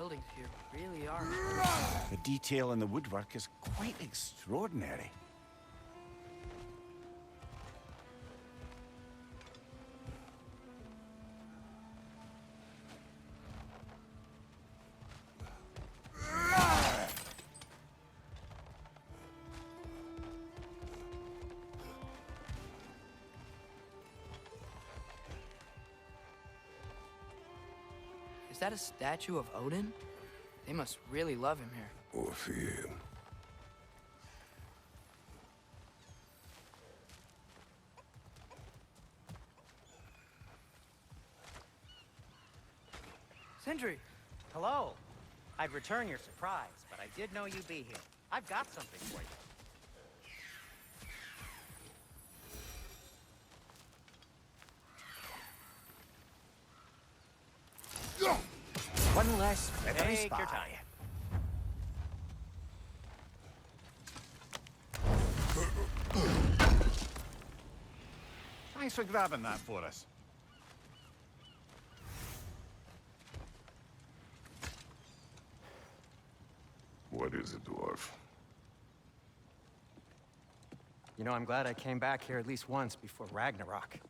buildings here really are. The detail in the woodwork is quite extraordinary. Is that a statue of Odin? They must really love him here. Or fear him. Sindri! Hello. I'd return your surprise, but I did know you'd be here. I've got something for you. One less for every Take your spy. time. Thanks for grabbing that for us. What is it, dwarf? You know, I'm glad I came back here at least once before Ragnarok.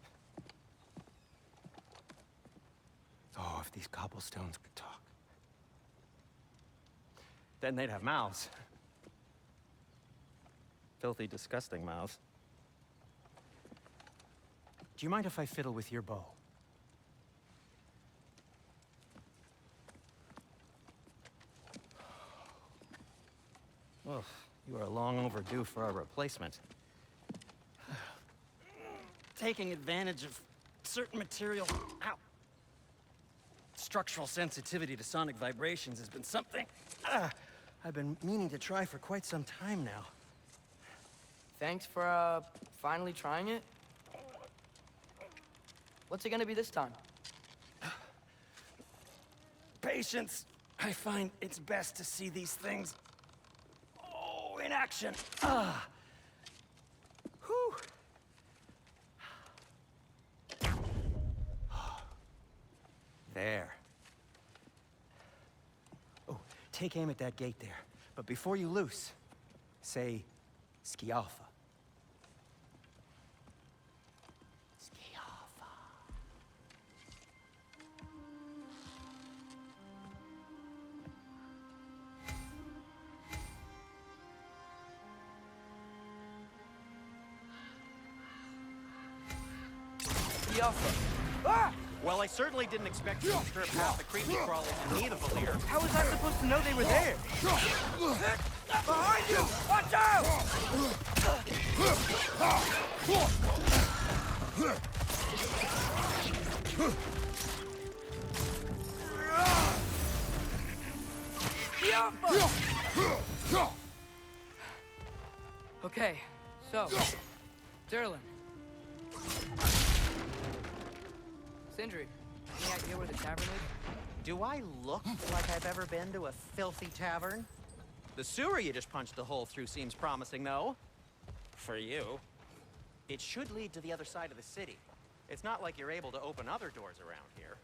Oh, if these cobblestones could talk. Then they'd have mouths. Filthy, disgusting mouths. Do you mind if I fiddle with your bow? Well, you are long overdue for a replacement. Taking advantage of certain material... Ow! Structural sensitivity to sonic vibrations has been something I've been meaning to try for quite some time now. Thanks for, finally trying it. What's it gonna be this time? Patience. I find it's best to see these things... Oh, in action. Whew. There. Oh, take aim at that gate there. But before you loose, say, Skialfa. Skialfa. Skialfa. Ah! Well, I certainly didn't expect you to strip half the creepy crawlers in need of a leader. How was I supposed to know they were there? Behind you! Watch out! Okay, so, Durlin. Sindri, any idea where the tavern is? Do I look like I've ever been to a filthy tavern? The sewer you just punched the hole through seems promising, though. For you. It should lead to the other side of the city. It's not like you're able to open other doors around here.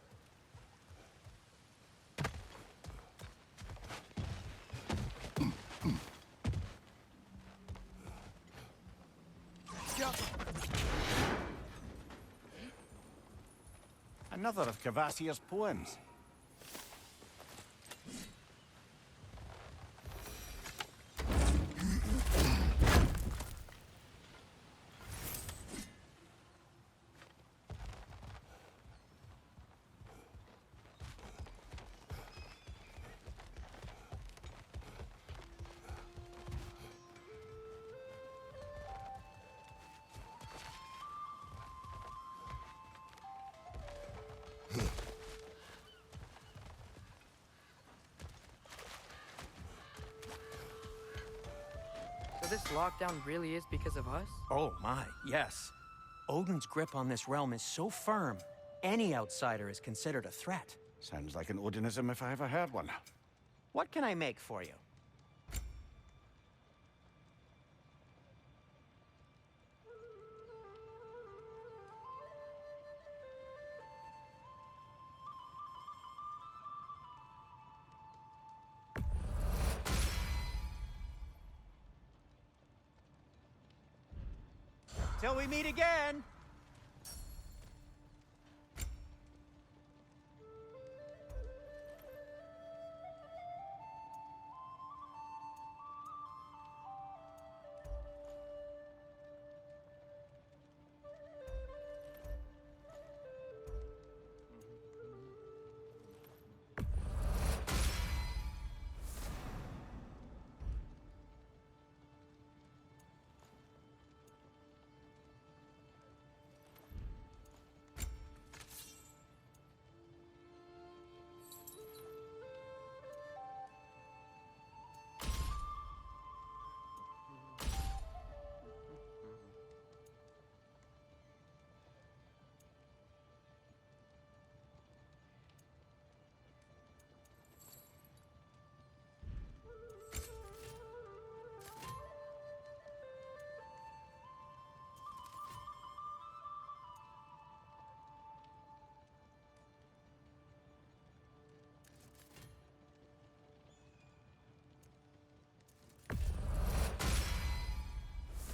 Another of Kvasir's poems. This lockdown really is because of us? Oh my, yes. Odin's grip on this realm is so firm, any outsider is considered a threat. Sounds like an Odinism if I ever heard one. What can I make for you? Till we meet again!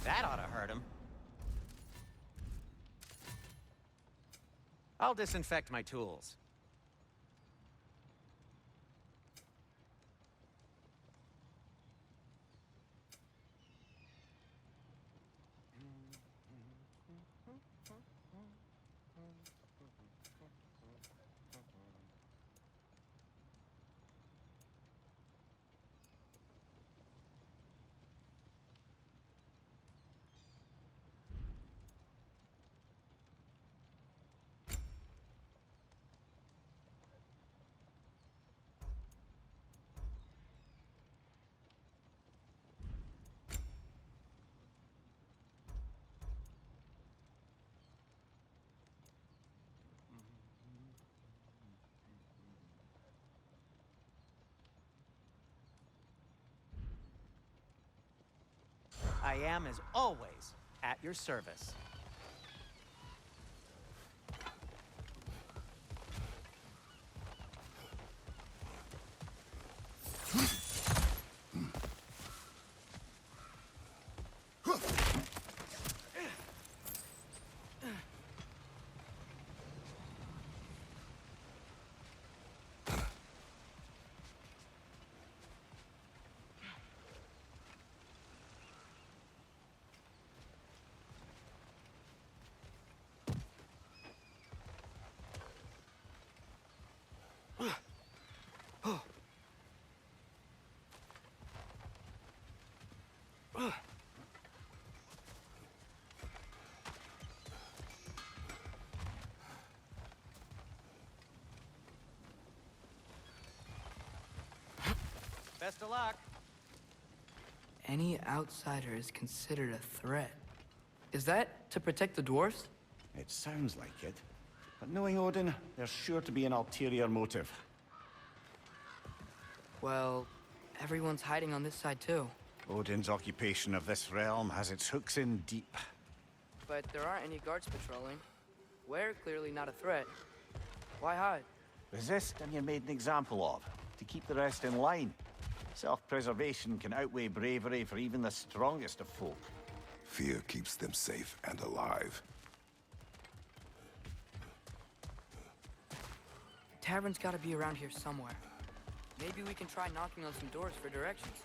That ought to hurt him. I'll disinfect my tools. I am, as always, at your service. Best of luck. Any outsider is considered a threat. Is that to protect the dwarves? It sounds like it. But knowing Odin, there's sure to be an ulterior motive. Well, everyone's hiding on this side too. Odin's occupation of this realm has its hooks in deep. But there aren't any guards patrolling. We're clearly not a threat. Why hide? Resist and you're made an example of, to keep the rest in line. Self-preservation can outweigh bravery for even the strongest of folk. Fear keeps them safe and alive. Tavern's gotta be around here somewhere. Maybe we can try knocking on some doors for directions.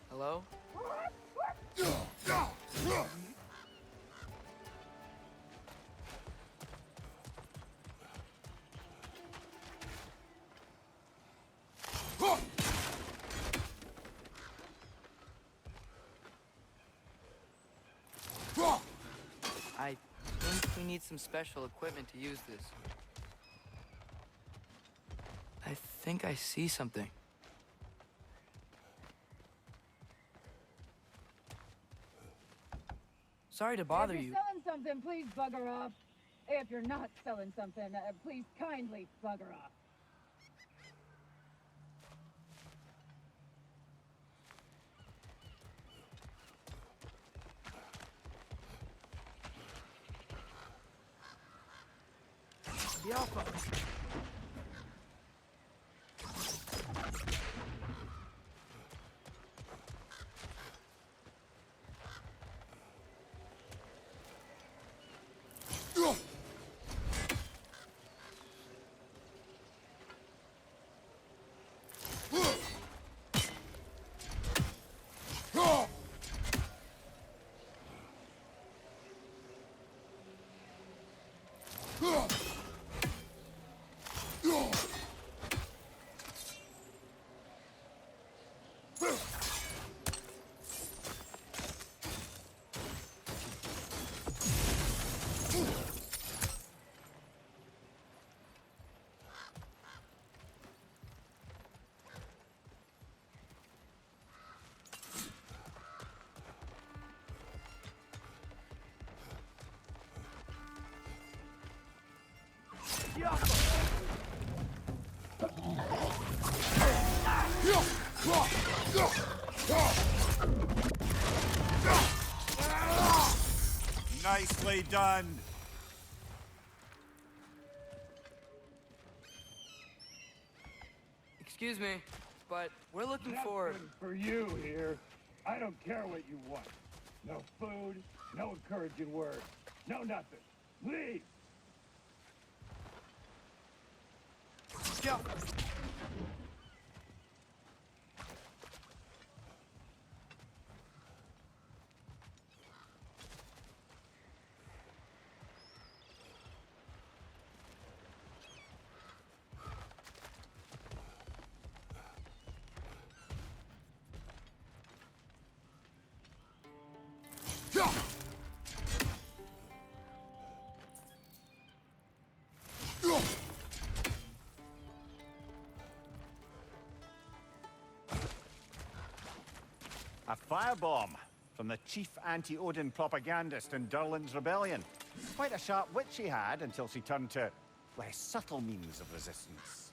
Hello? I think we need some special equipment to use this. I think I see something. Sorry to bother If you. you're selling something, please bugger off. If you're not selling something, please kindly bugger off. The Alpha. Nicely done. Excuse me, but we're looking for... Nothing for you here. I don't care what you want. No food, no encouraging words, no nothing. Leave! Go. A firebomb from the chief anti-Odin propagandist in Durlin's rebellion. Quite a sharp wit she had until she turned to less subtle means of resistance.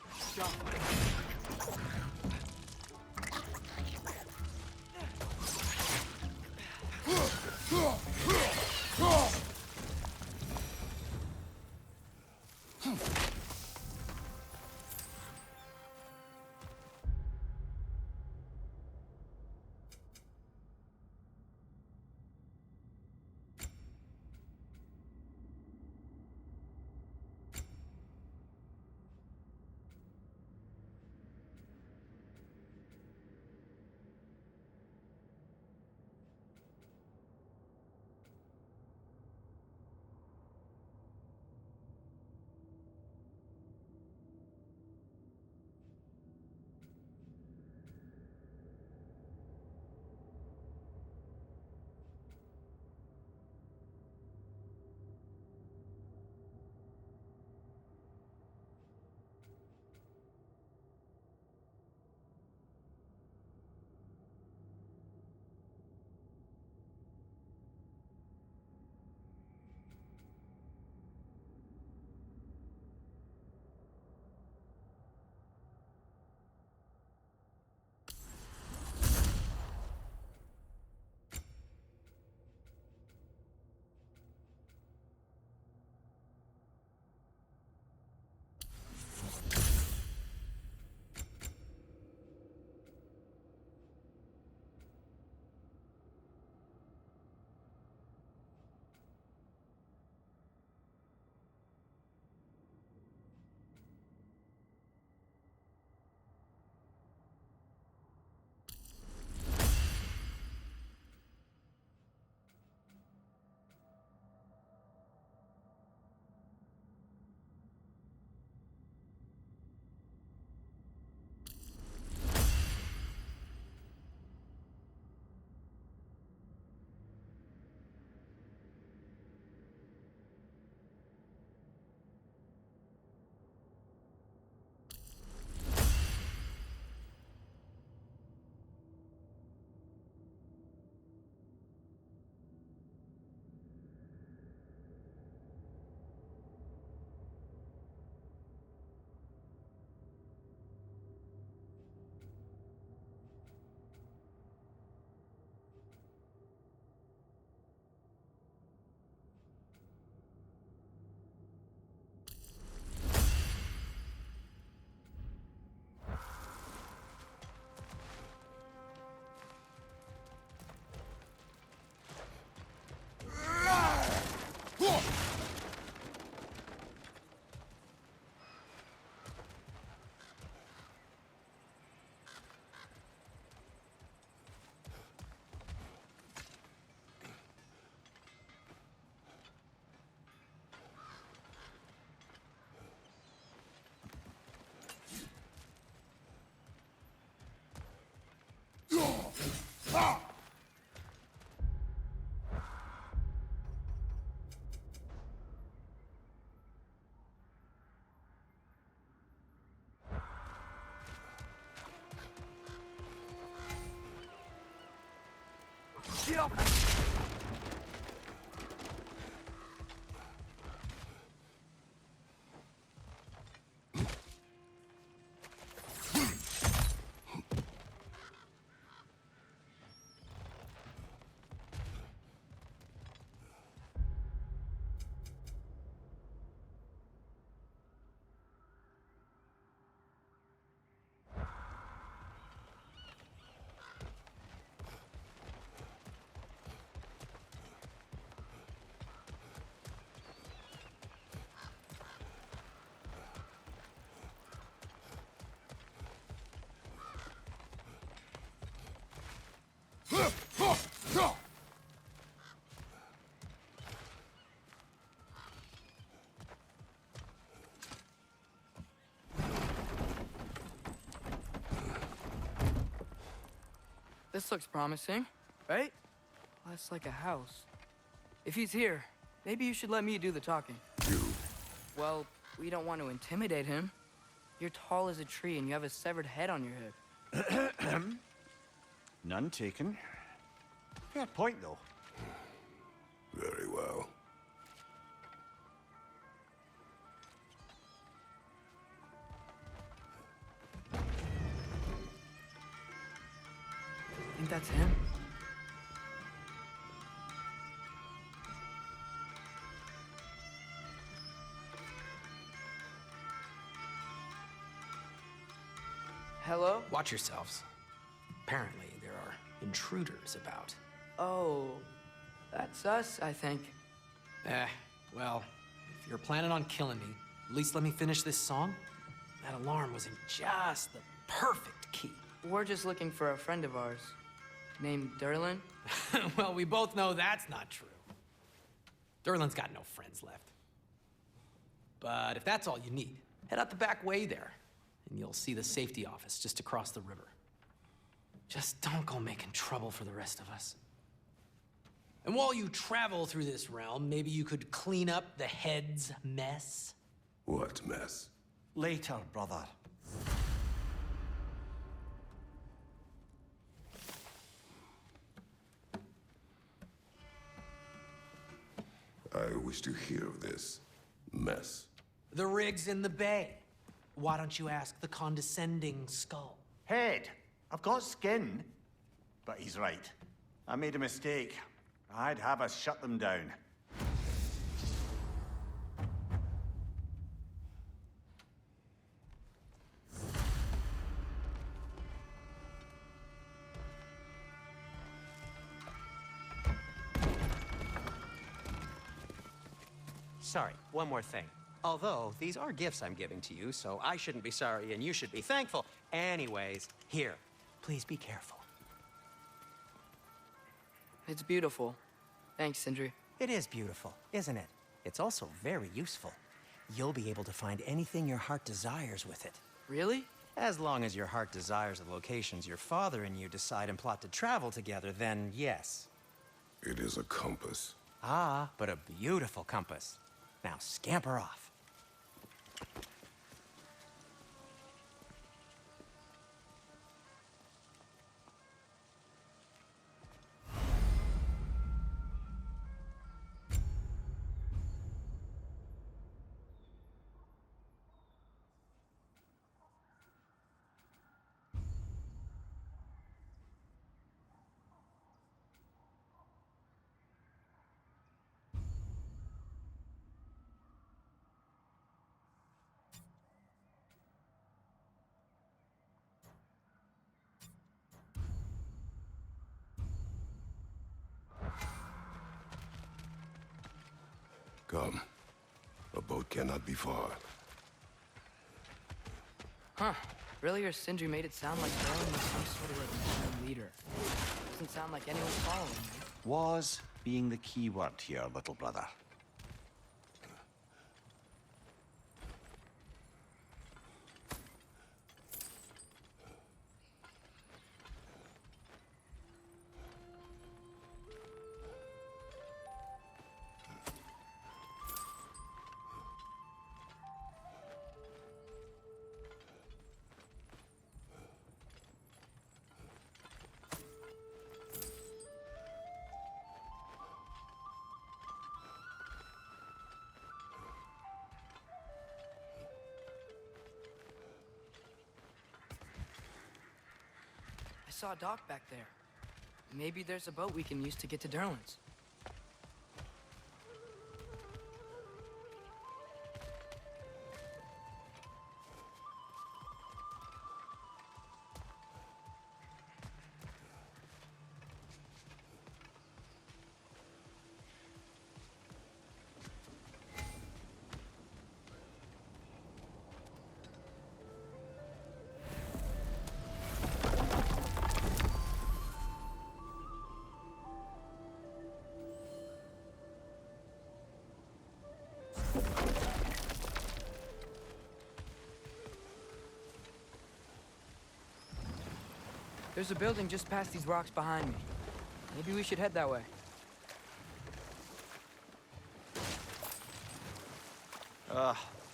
This looks promising, right? Less like a house. If he's here, maybe you should let me do the talking. You? Well, we don't want to intimidate him. You're tall as a tree and you have a severed head on your head. None taken. Fair point, though. Very well. Think that's him? Hello? Watch yourselves. Apparently, there are intruders about. Oh, that's us, I think. Well, if you're planning on killing me, at least let me finish this song. That alarm was in just the perfect key. We're just looking for a friend of ours, named Derlin. Well, we both know that's not true. Derlin's got no friends left. But if that's all you need, head out the back way there, and you'll see the safety office just across the river. Just don't go making trouble for the rest of us. And while you travel through this realm, maybe you could clean up the head's mess? What mess? Later, brother. I wish to hear of this mess. The rig's in the bay. Why don't you ask the condescending skull? Head. I've got skin. But he's right. I made a mistake. I'd have us shut them down. Sorry, one more thing. Although, these are gifts I'm giving to you, so I shouldn't be sorry and you should be thankful. Anyways, here, please be careful. It's beautiful. Thanks, Sindri. It is beautiful, isn't it? It's also very useful. You'll be able to find anything your heart desires with it. Really? As long as your heart desires the locations your father and you decide and plot to travel together, then yes. It is a compass. Ah, but a beautiful compass. Now scamper off. Come. A boat cannot be far. Huh. Earlier, Sindri made it sound like Derlin was some sort of like leader. Doesn't sound like anyone's following me. Was being the key word here, little brother. saw a dock back there. Maybe there's a boat we can use to get to Durlin's. There's a building just past these rocks behind me. Maybe we should head that way.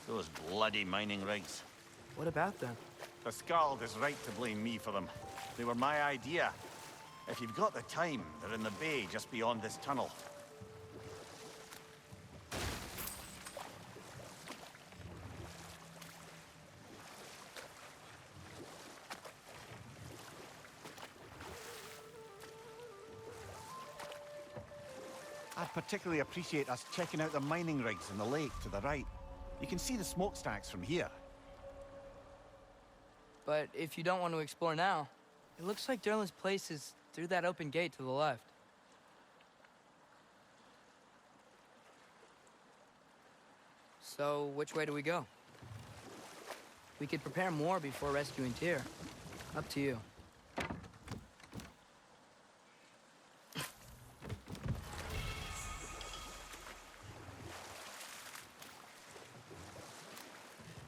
Those bloody mining rigs. What about them? The Skald is right to blame me for them. They were my idea. If you've got the time, they're in the bay just beyond this tunnel. I'd particularly appreciate us checking out the mining rigs in the lake to the right. You can see the smokestacks from here. But if you don't want to explore now, it looks like Durlin's place is through that open gate to the left. So, which way do we go? We could prepare more before rescuing Tyr. Up to you.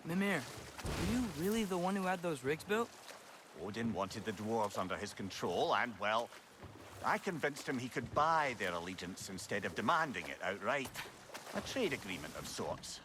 Mimir, are you really the one who had those rigs built? Odin wanted the dwarves under his control, and, well, I convinced him he could buy their allegiance instead of demanding it outright. A trade agreement of sorts.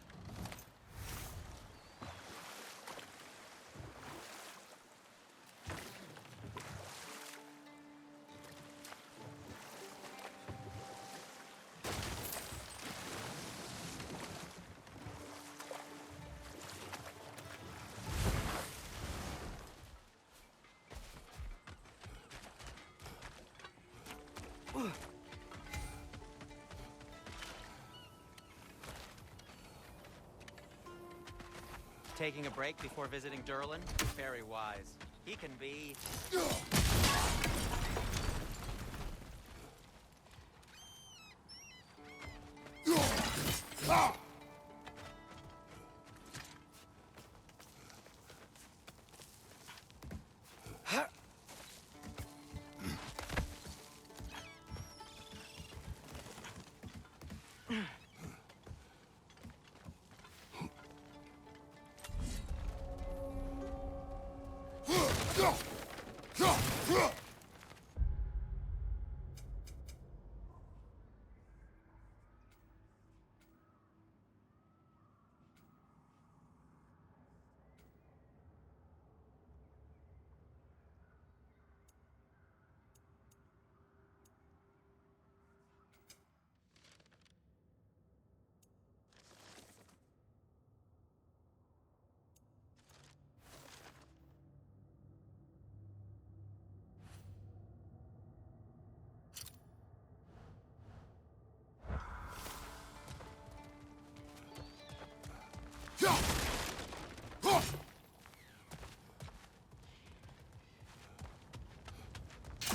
Taking a break before visiting Durlin? Very wise. He can be...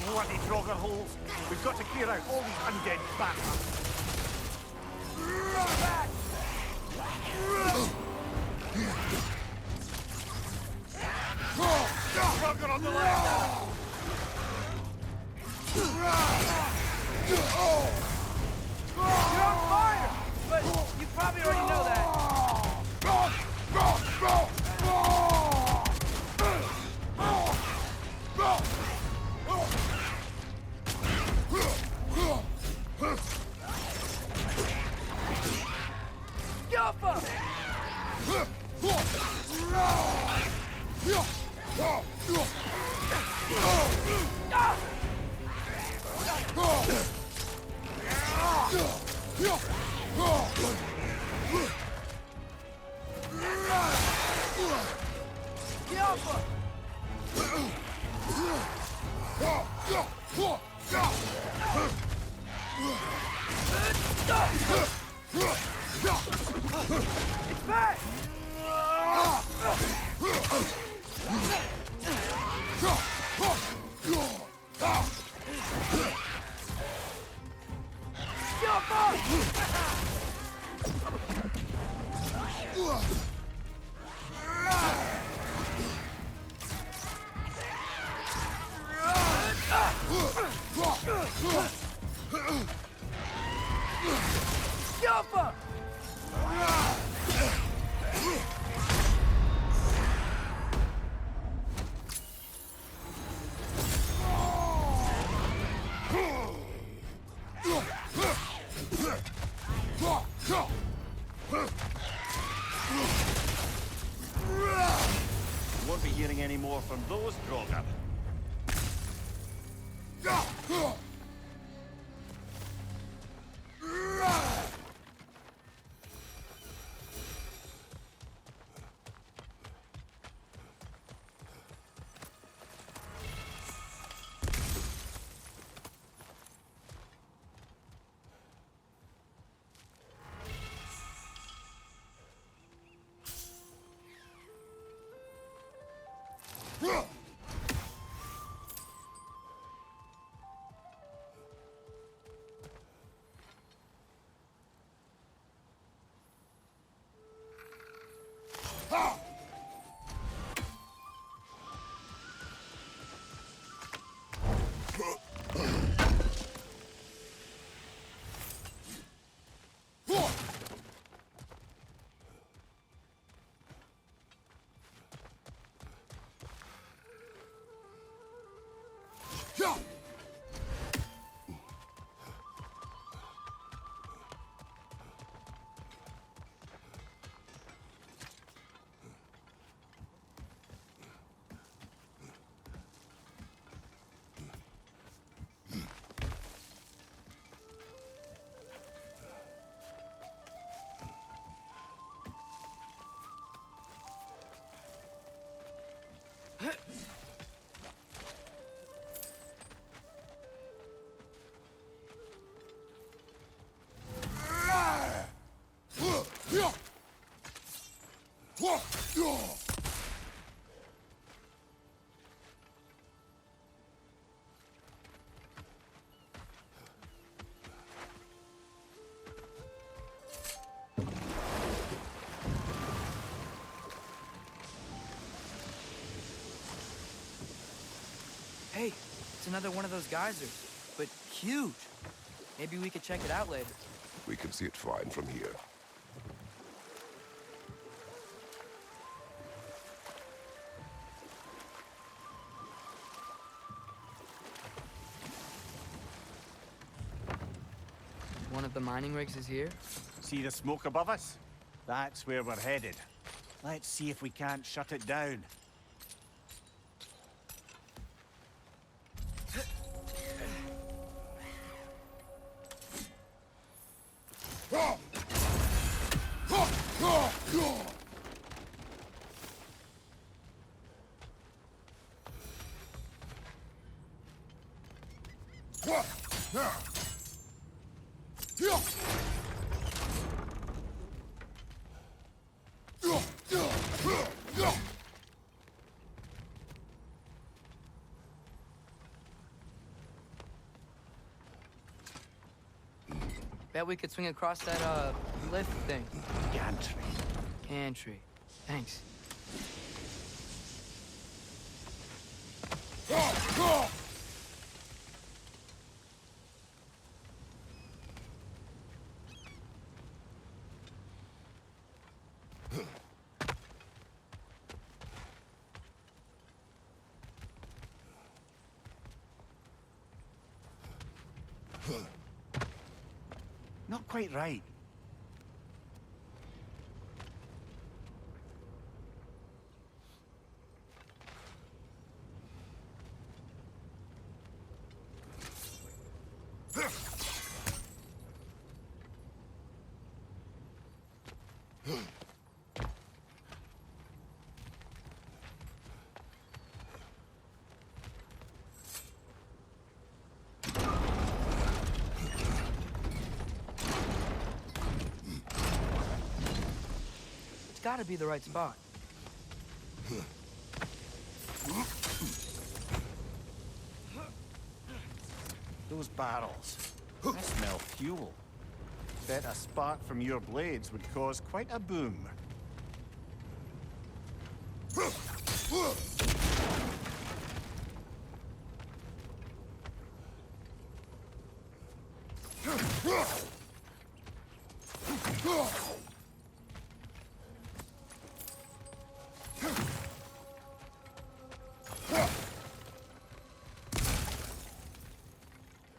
Bloody Draugr holes! We've got to clear out all these undead bastards! Draugr on the left! You're on fire! But you probably already know that. It's back! Jumper! Won't be hearing any more from those Grogan. Hey, it's another one of those geysers, but huge. Maybe we could check it out later. We can see it fine from here. One of the mining rigs is here. See the smoke above us? That's where we're headed. Let's see if we can't shut it down. Bet we could swing across that, lift thing. Gantry. Gantry. Thanks. Not quite right. gotta be the right spot. Those barrels. I smell fuel. Bet a spark from your blades would cause quite a boom.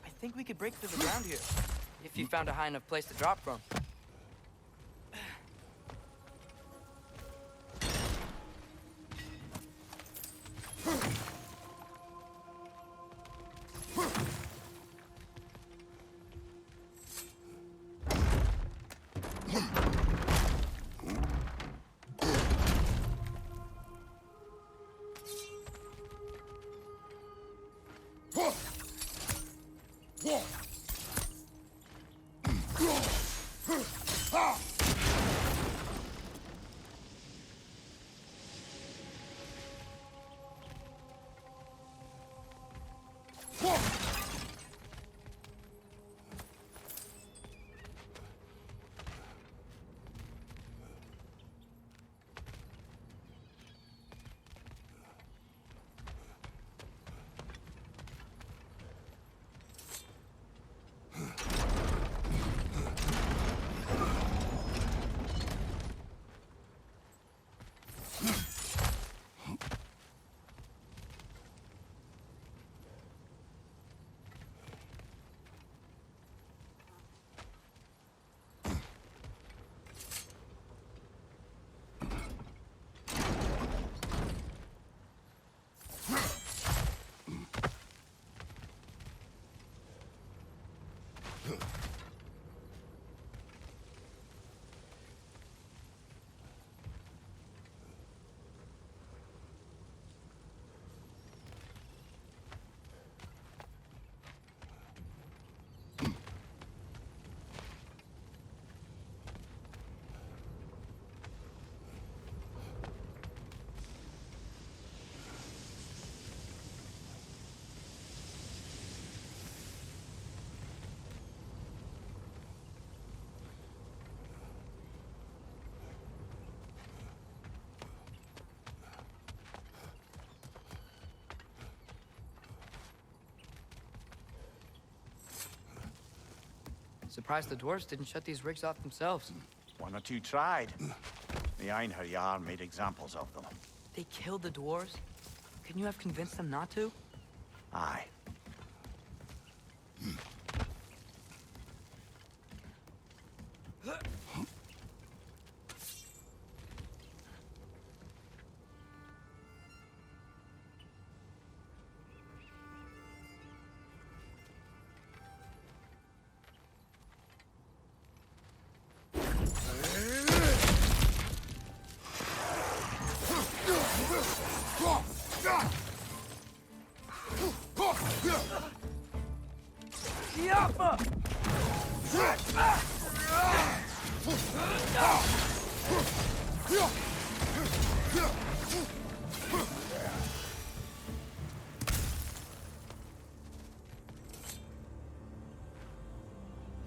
I think we could break through the ground here, if you found a high enough place to drop from. Surprised the dwarves didn't shut these rigs off themselves. One or two tried. The Einherjar made examples of them. They killed the dwarves? Couldn't you have convinced them not to? Aye.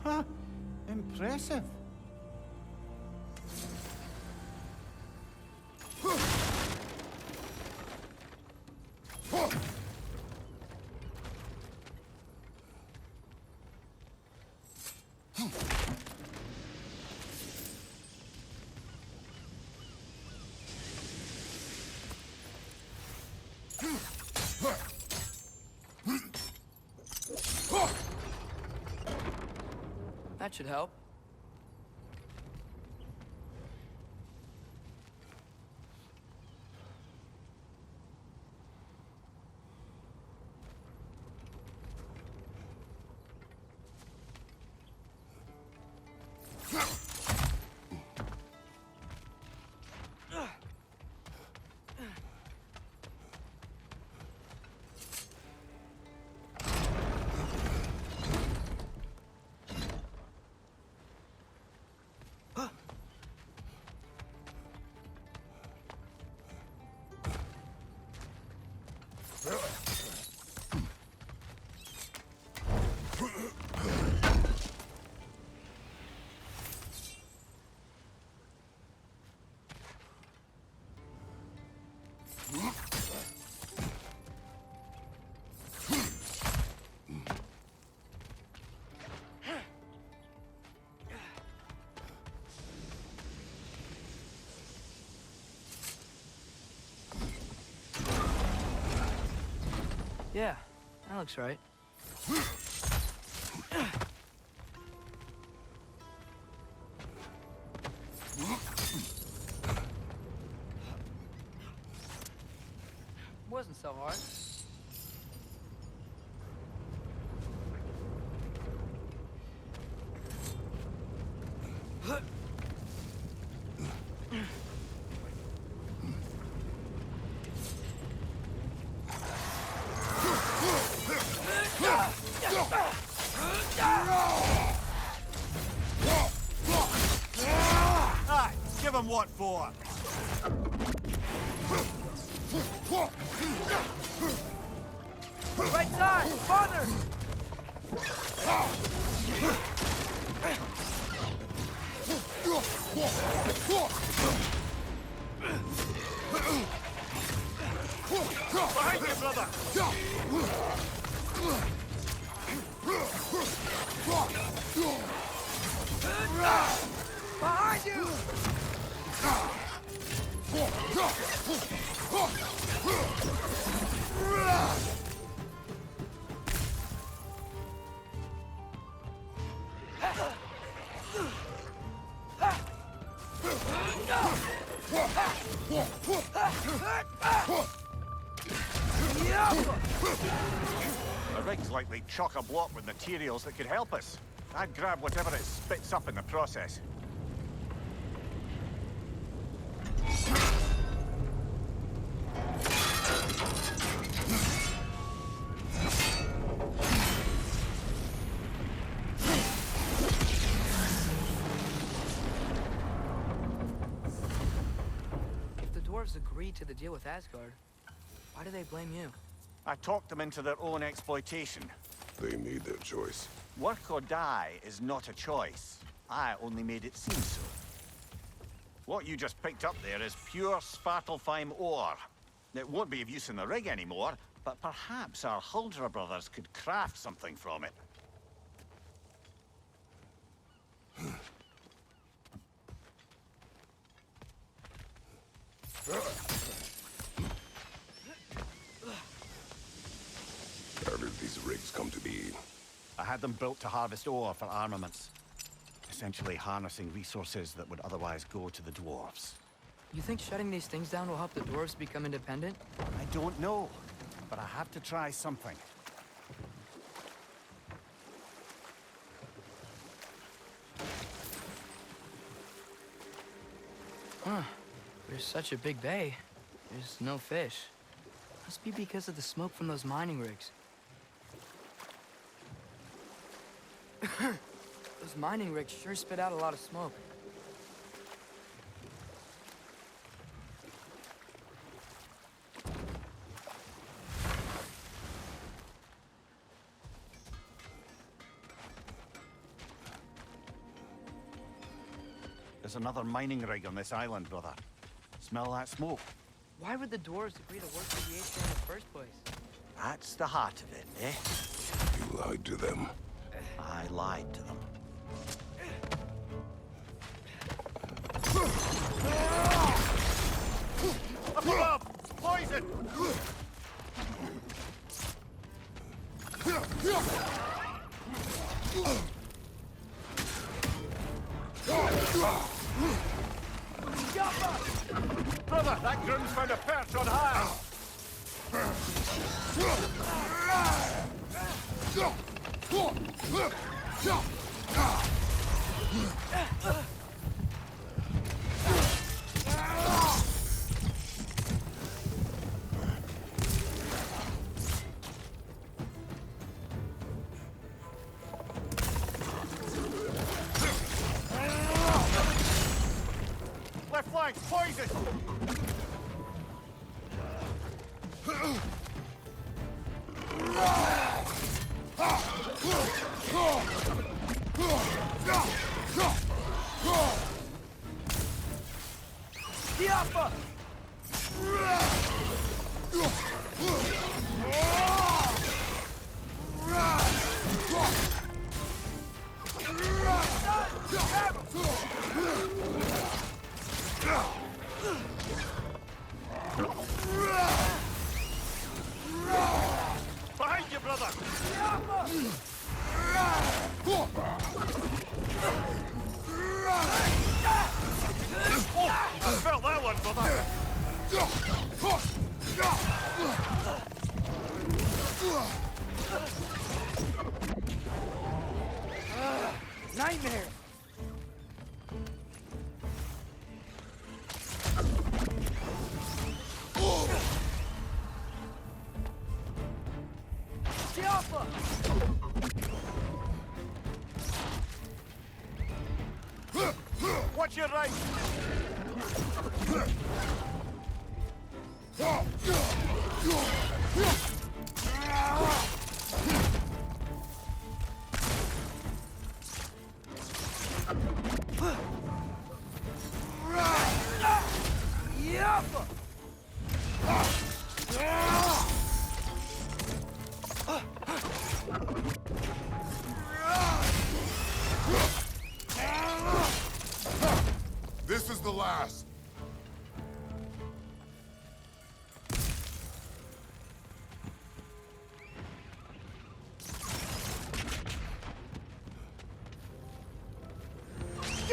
Huh? Impressive. That should help. Yeah, that looks right. Wasn't so hard. Aye, give him what for. Right side! Farther! Behind you, brother! Behind you! The rig's likely chock-a-block with materials that could help us. I'd grab whatever it spits up in the process. If the dwarves agreed to the deal with Asgard, why do they blame you? I talked them into their own exploitation. They made their choice. Work or die is not a choice. I only made it seem so. What you just picked up there is pure Svartalfheim ore. It won't be of use in the rig anymore, but perhaps our Huldra brothers could craft something from it. How did these rigs come to be? I had them built to harvest ore for armaments. Essentially harnessing resources that would otherwise go to the dwarves. You think shutting these things down will help the dwarves become independent? I don't know, but I have to try something. Huh. There's such a big bay. There's no fish. Must be because of the smoke from those mining rigs. Those mining rigs sure spit out a lot of smoke. There's another mining rig on this island, brother. Smell that smoke? Why would the dwarves agree to work for the Aesir in the first place? That's the heart of it, eh? You lied to them. I lied to them. Up above! Poison! Brother, that groom's found a perch on high! Left flank's poison! Diapa! Nightmare! Alpha! Watch your right! This is the last.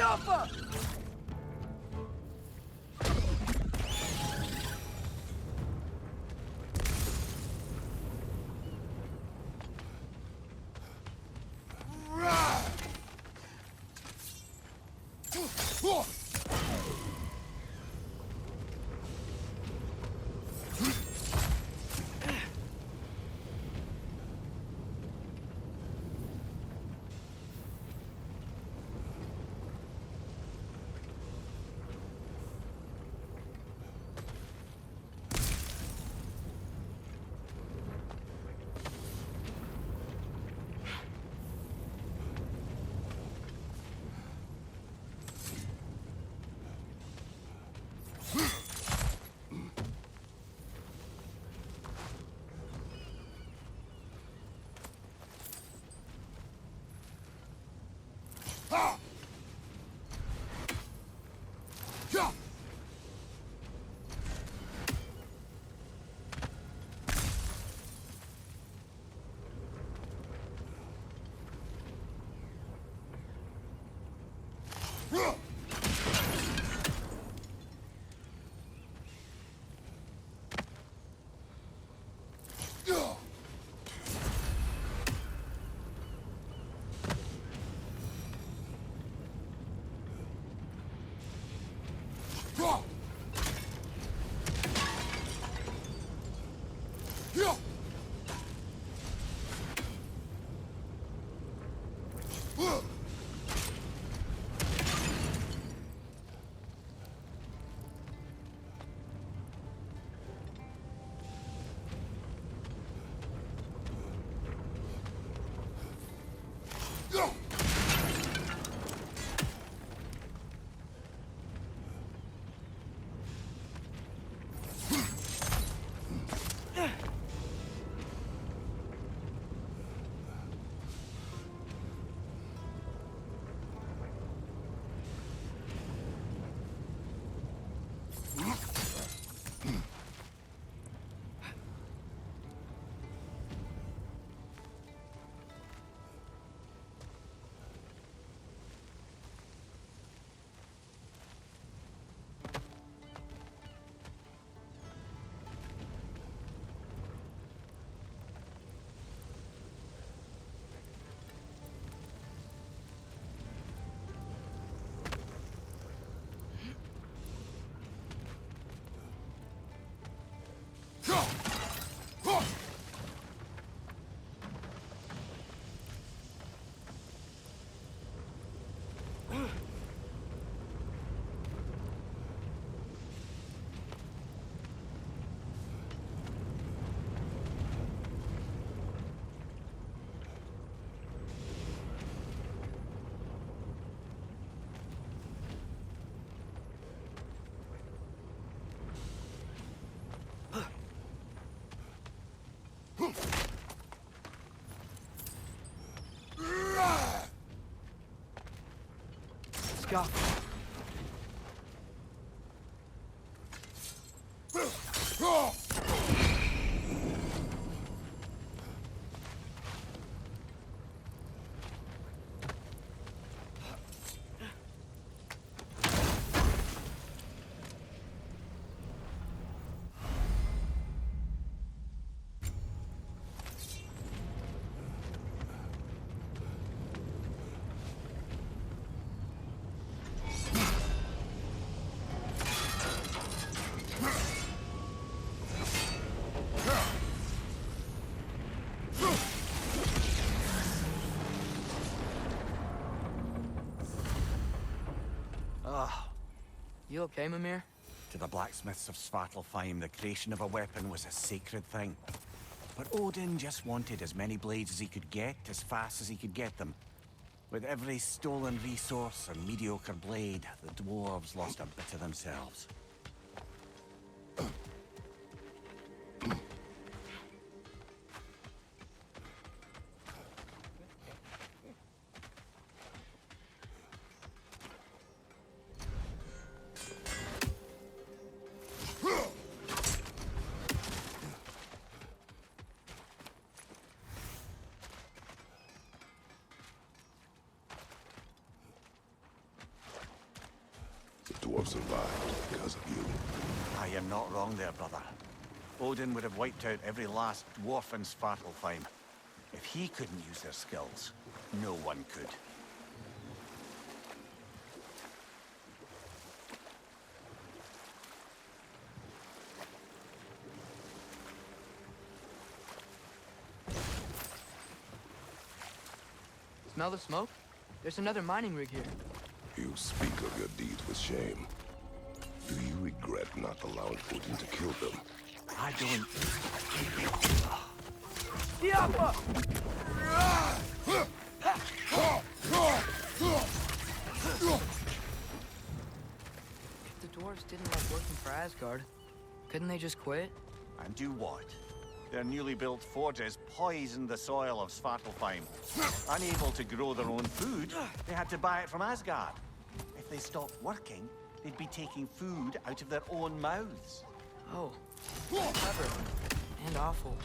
Alpha! Go. Ah, You okay, Mimir? to the blacksmiths of Svartalfheim, the creation of a weapon was a sacred thing. But Odin just wanted as many blades as he could get, as fast as he could get them. With every stolen resource and mediocre blade, the dwarves lost a bit of themselves. The dwarves survived because of you. I am not wrong there, brother. Odin would have wiped out every last dwarf in Svartalfheim. If he couldn't use their skills, no one could. Smell the smoke? There's another mining rig here. You speak of your deeds with shame. Do you regret not allowing Odin to kill them? I don't... Diablo! If the dwarves didn't like working for Asgard, couldn't they just quit? And do what? Their newly built forges poisoned the soil of Svartalfheim. Unable to grow their own food, they had to buy it from Asgard. If they stopped working, they'd be taking food out of their own mouths. Oh, clever. And awful.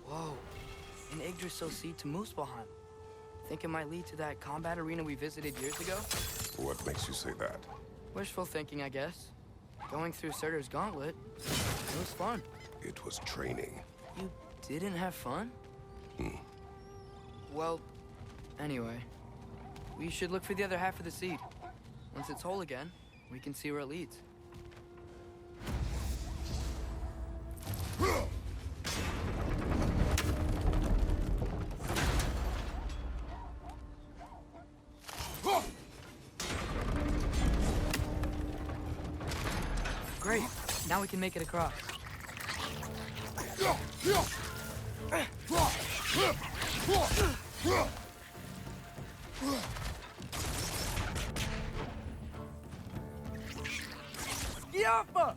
Whoa, an Yggdrasil seed to Muspelheim. Think it might lead to that combat arena we visited years ago? What makes you say that? Wishful thinking, I guess. Going through Surtur's gauntlet, it was fun. It was training. You didn't have fun? Well, anyway, we should look for the other half of the seed. Once it's whole again, we can see where it leads. Great, now we can make it across. Yappa!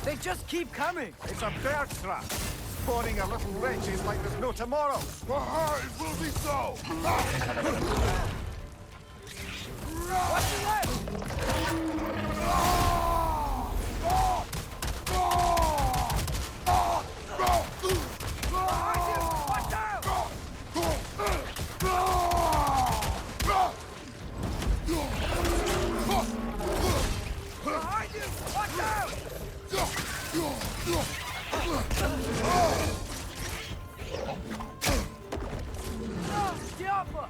They just keep coming! It's a bear trap! Spawning a little wretches like there's no tomorrow! It will be so! Watch your left! Behind you! Watch out! Behind you! Watch out! Diablo!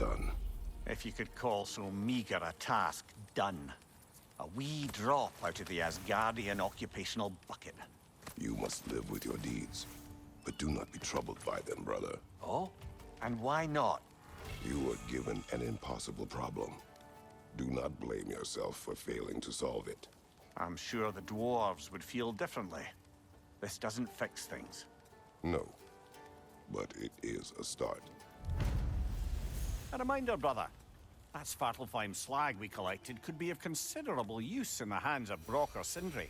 done. If you could call so meager a task done. A wee drop out of the Asgardian occupational bucket. You must live with your deeds, but do not be troubled by them, brother. Oh? And why not? You were given an impossible problem. Do not blame yourself for failing to solve it. I'm sure the dwarves would feel differently. This doesn't fix things. No, but it is a start. A reminder, brother. That Svartalfheim slag we collected could be of considerable use in the hands of Brock or Sindri.